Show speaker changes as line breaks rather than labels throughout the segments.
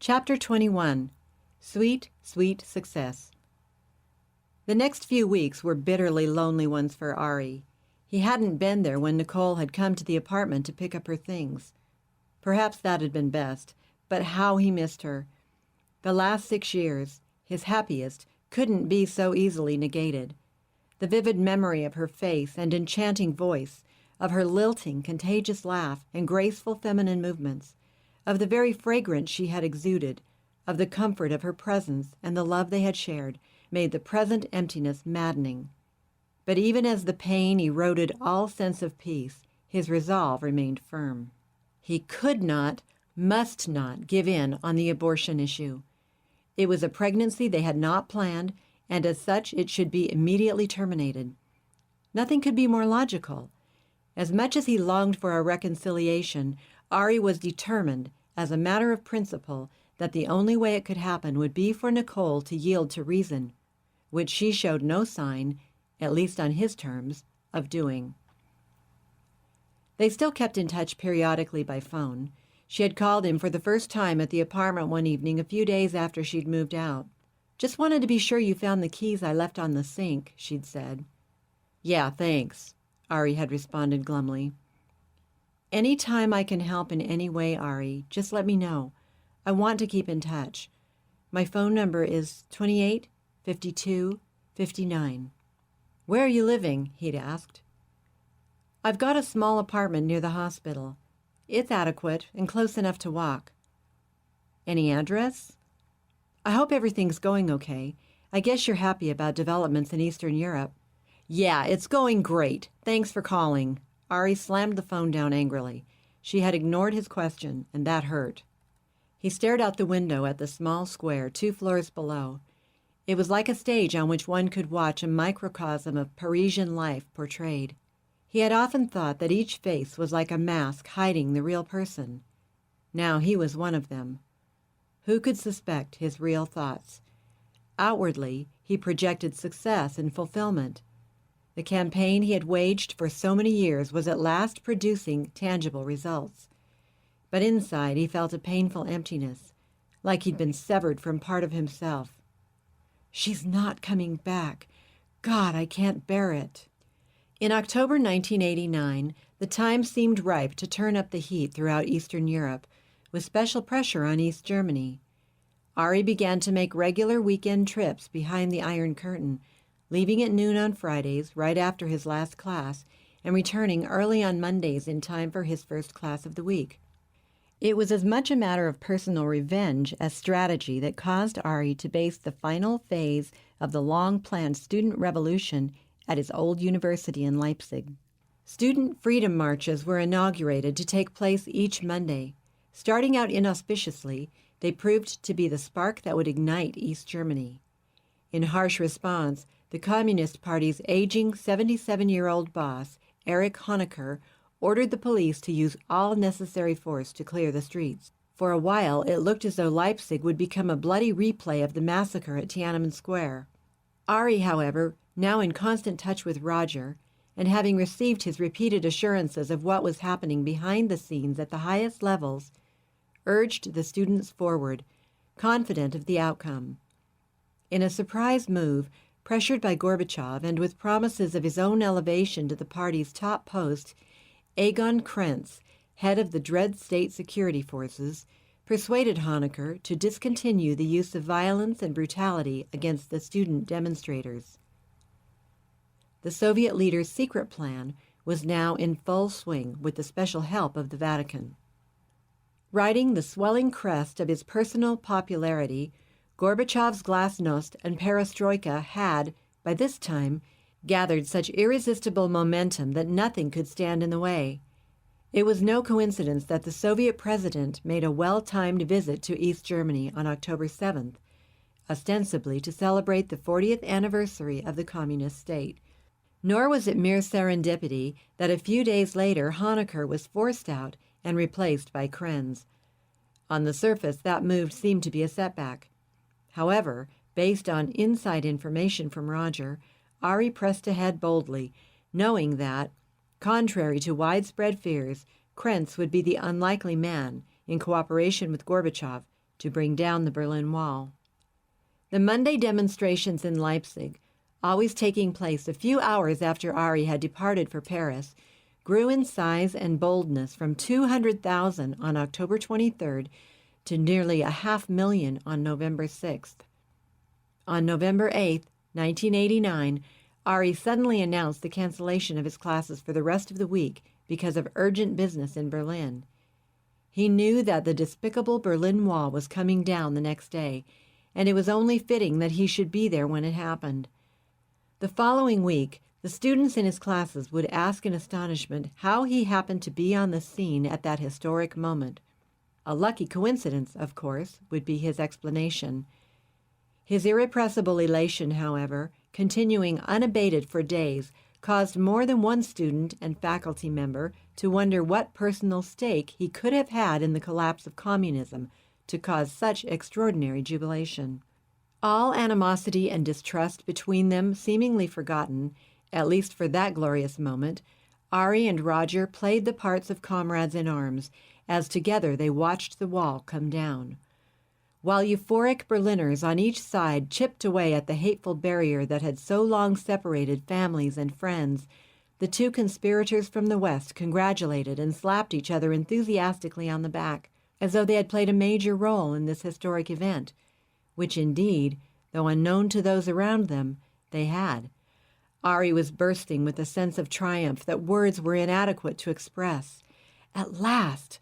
Chapter 21. Sweet, Sweet Success. The next few weeks were bitterly lonely ones for Ari. He hadn't been there when Nicole had come to the apartment to pick up her things. Perhaps that had been best, but how he missed her. The last 6 years, his happiest, couldn't be so easily negated. The vivid memory of her face and enchanting voice, of her lilting, contagious laugh and graceful feminine movements, of the very fragrance she had exuded, of the comfort of her presence and the love they had shared, made the present emptiness maddening. But even as the pain eroded all sense of peace, his resolve remained firm. He could not, must not give in on the abortion issue. It was a pregnancy they had not planned, and as such it should be immediately terminated. Nothing could be more logical. As much as he longed for a reconciliation, Ari was determined, as a matter of principle, that the only way it could happen would be for Nicole to yield to reason, which she showed no sign, at least on his terms, of doing. They still kept in touch periodically by phone. She had called him for the first time at the apartment one evening a few days after she'd moved out. "Just wanted to be sure you found the keys I left on the sink," she'd said. "Yeah, thanks," Ari had responded glumly. "Any time I can help in any way, Ari, just let me know. I want to keep in touch. My phone number is 28 52 59. "Where are you living?" he'd asked. "I've got a small apartment near the hospital. It's adequate and close enough to walk." "Any address?" "I hope everything's going okay. I guess you're happy about developments in Eastern Europe." "Yeah, it's going great. Thanks for calling." Ari slammed the phone down angrily. She had ignored his question, and that hurt. He stared out the window at the small square 2 floors below. It was like a stage on which one could watch a microcosm of Parisian life portrayed. He had often thought that each face was like a mask hiding the real person. Now he was one of them. Who could suspect his real thoughts? Outwardly, he projected success and fulfillment. The campaign he had waged for so many years was at last producing tangible results. But inside he felt a painful emptiness, like he'd been severed from part of himself. "She's not coming back. God, I can't bear it." In October 1989, the time seemed ripe to turn up the heat throughout Eastern Europe, with special pressure on East Germany. Ari began to make regular weekend trips behind the Iron Curtain, leaving at noon on Fridays, right after his last class, and returning early on Mondays in time for his first class of the week. It was as much a matter of personal revenge as strategy that caused Ari to base the final phase of the long-planned student revolution at his old university in Leipzig. Student freedom marches were inaugurated to take place each Monday. Starting out inauspiciously, they proved to be the spark that would ignite East Germany. In harsh response, the Communist Party's aging 77-year-old boss, Erich Honecker, ordered the police to use all necessary force to clear the streets. For a while, it looked as though Leipzig would become a bloody replay of the massacre at Tiananmen Square. Ari, however, now in constant touch with Roger, and having received his repeated assurances of what was happening behind the scenes at the highest levels, urged the students forward, confident of the outcome. In a surprise move, pressured by Gorbachev and with promises of his own elevation to the party's top post, Egon Krenz, head of the dread state security forces, persuaded Honecker to discontinue the use of violence and brutality against the student demonstrators. The Soviet leader's secret plan was now in full swing with the special help of the Vatican. Riding the swelling crest of his personal popularity, Gorbachev's glasnost and perestroika had, by this time, gathered such irresistible momentum that nothing could stand in the way. It was no coincidence that the Soviet president made a well-timed visit to East Germany on October 7th, ostensibly to celebrate the 40th anniversary of the communist state. Nor was it mere serendipity that a few days later Honecker was forced out and replaced by Krenz. On the surface, that move seemed to be a setback. However, based on inside information from Roger, Ari pressed ahead boldly, knowing that, contrary to widespread fears, Krenz would be the unlikely man, in cooperation with Gorbachev, to bring down the Berlin Wall. The Monday demonstrations in Leipzig, always taking place a few hours after Ari had departed for Paris, grew in size and boldness from 200,000 on October 23rd to nearly 500,000 on November 6th. On November 8th, 1989, Ari suddenly announced the cancellation of his classes for the rest of the week because of urgent business in Berlin. He knew that the despicable Berlin Wall was coming down the next day, and it was only fitting that he should be there when it happened. The following week, the students in his classes would ask in astonishment how he happened to be on the scene at that historic moment. A lucky coincidence, of course, would be his explanation. His irrepressible elation, however, continuing unabated for days, caused more than one student and faculty member to wonder what personal stake he could have had in the collapse of communism to cause such extraordinary jubilation. All animosity and distrust between them seemingly forgotten, at least for that glorious moment, Ari and Roger played the parts of comrades in arms as together they watched the wall come down. While euphoric Berliners on each side chipped away at the hateful barrier that had so long separated families and friends, the two conspirators from the West congratulated and slapped each other enthusiastically on the back, as though they had played a major role in this historic event, which indeed, though unknown to those around them, they had. Ari was bursting with a sense of triumph that words were inadequate to express. At last!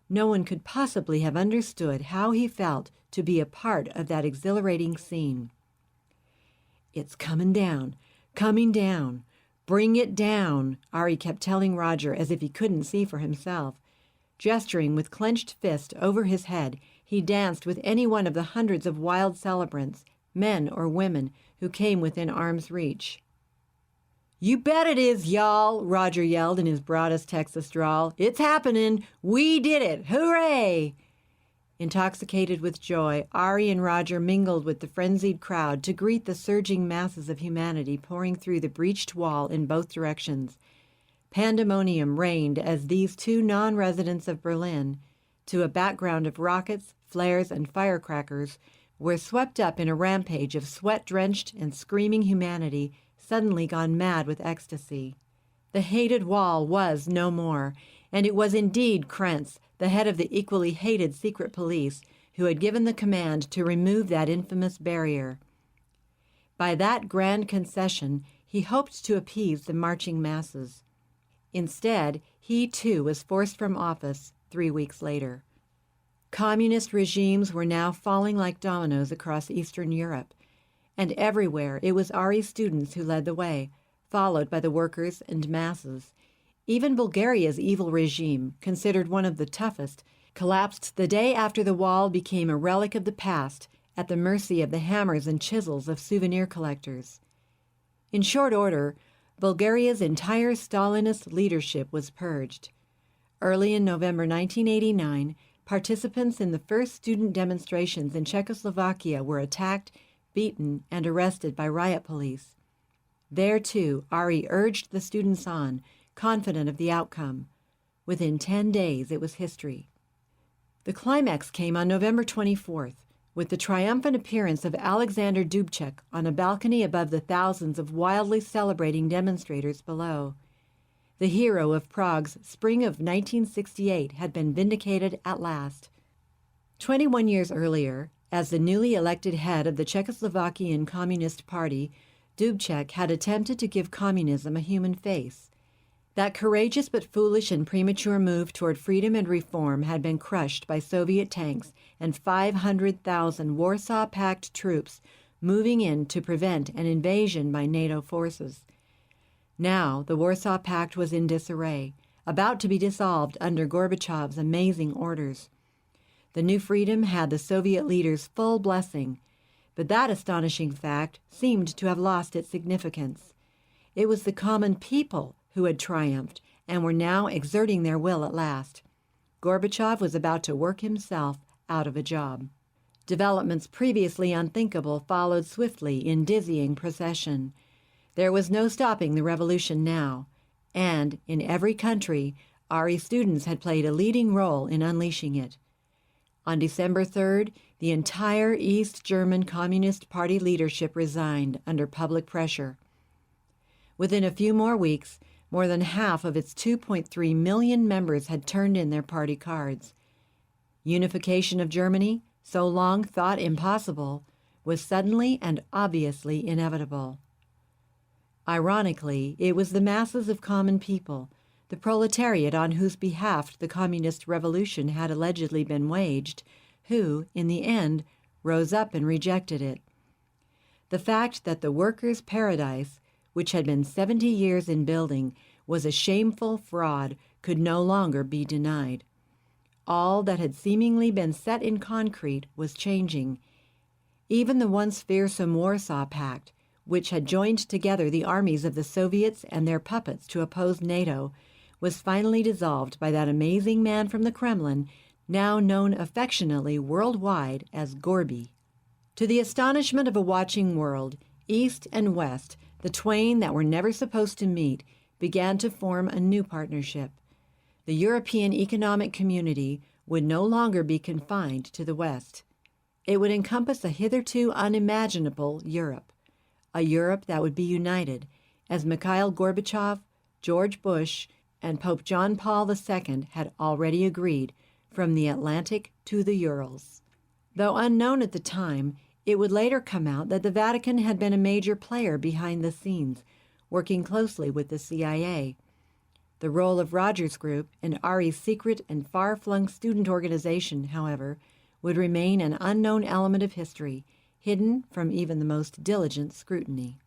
No one could possibly have understood how he felt to be a part of that exhilarating scene. "It's coming down, bring it down," Ari kept telling Roger as if he couldn't see for himself. Gesturing with clenched fist over his head, he danced with any one of the hundreds of wild celebrants, men or women, who came within arm's reach. "You bet it is, y'all," Roger yelled in his broadest Texas drawl. "It's happening. We did it. Hooray!" Intoxicated with joy, Ari and Roger mingled with the frenzied crowd to greet the surging masses of humanity pouring through the breached wall in both directions. Pandemonium reigned as these two non-residents of Berlin, to a background of rockets, flares, and firecrackers, were swept up in a rampage of sweat-drenched and screaming humanity suddenly gone mad with ecstasy. The hated wall was no more, and it was indeed Krentz, the head of the equally hated secret police, who had given the command to remove that infamous barrier. By that grand concession, he hoped to appease the marching masses. Instead, he too was forced from office 3 weeks later. Communist regimes were now falling like dominoes across Eastern Europe, and everywhere it was Ari's students who led the way, followed by the workers and masses. Even Bulgaria's evil regime, considered one of the toughest, collapsed the day after the wall became a relic of the past, at the mercy of the hammers and chisels of souvenir collectors. In short order, Bulgaria's entire Stalinist leadership was purged. Early in November 1989, participants in the first student demonstrations in Czechoslovakia were attacked, beaten, and arrested by riot police. There, too, Ari urged the students on, confident of the outcome. Within 10 days, it was history. The climax came on November 24th, with the triumphant appearance of Alexander Dubček on a balcony above the thousands of wildly celebrating demonstrators below. The hero of Prague's spring of 1968 had been vindicated at last. 21 years earlier, as the newly elected head of the Czechoslovakian Communist Party, Dubček had attempted to give communism a human face. That courageous but foolish and premature move toward freedom and reform had been crushed by Soviet tanks and 500,000 Warsaw Pact troops moving in to prevent an invasion by NATO forces. Now the Warsaw Pact was in disarray, about to be dissolved under Gorbachev's amazing orders. The new freedom had the Soviet leaders' full blessing, but that astonishing fact seemed to have lost its significance. It was the common people who had triumphed and were now exerting their will at last. Gorbachev was about to work himself out of a job. Developments previously unthinkable followed swiftly in dizzying procession. There was no stopping the revolution now, and in every country, Ari students had played a leading role in unleashing it. On December 3rd, the entire East German Communist Party leadership resigned under public pressure. Within a few more weeks, more than half of its 2.3 million members had turned in their party cards. Unification of Germany, so long thought impossible, was suddenly and obviously inevitable. Ironically, it was the masses of common people, the proletariat on whose behalf the communist revolution had allegedly been waged, who, in the end, rose up and rejected it. The fact that the workers' paradise, which had been 70 years in building, was a shameful fraud could no longer be denied. All that had seemingly been set in concrete was changing. Even the once fearsome Warsaw Pact, which had joined together the armies of the Soviets and their puppets to oppose NATO, was finally dissolved by that amazing man from the Kremlin, now known affectionately worldwide as Gorby. To the astonishment of a watching world, East and West, the twain that were never supposed to meet, began to form a new partnership. The European Economic Community would no longer be confined to the West. It would encompass a hitherto unimaginable Europe, a Europe that would be united, as Mikhail Gorbachev, George Bush, and Pope John Paul II had already agreed, from the Atlantic to the Urals. Though unknown at the time, it would later come out that the Vatican had been a major player behind the scenes, working closely with the CIA. The role of Rogers Group and Ari's secret and far-flung student organization, however, would remain an unknown element of history, hidden from even the most diligent scrutiny.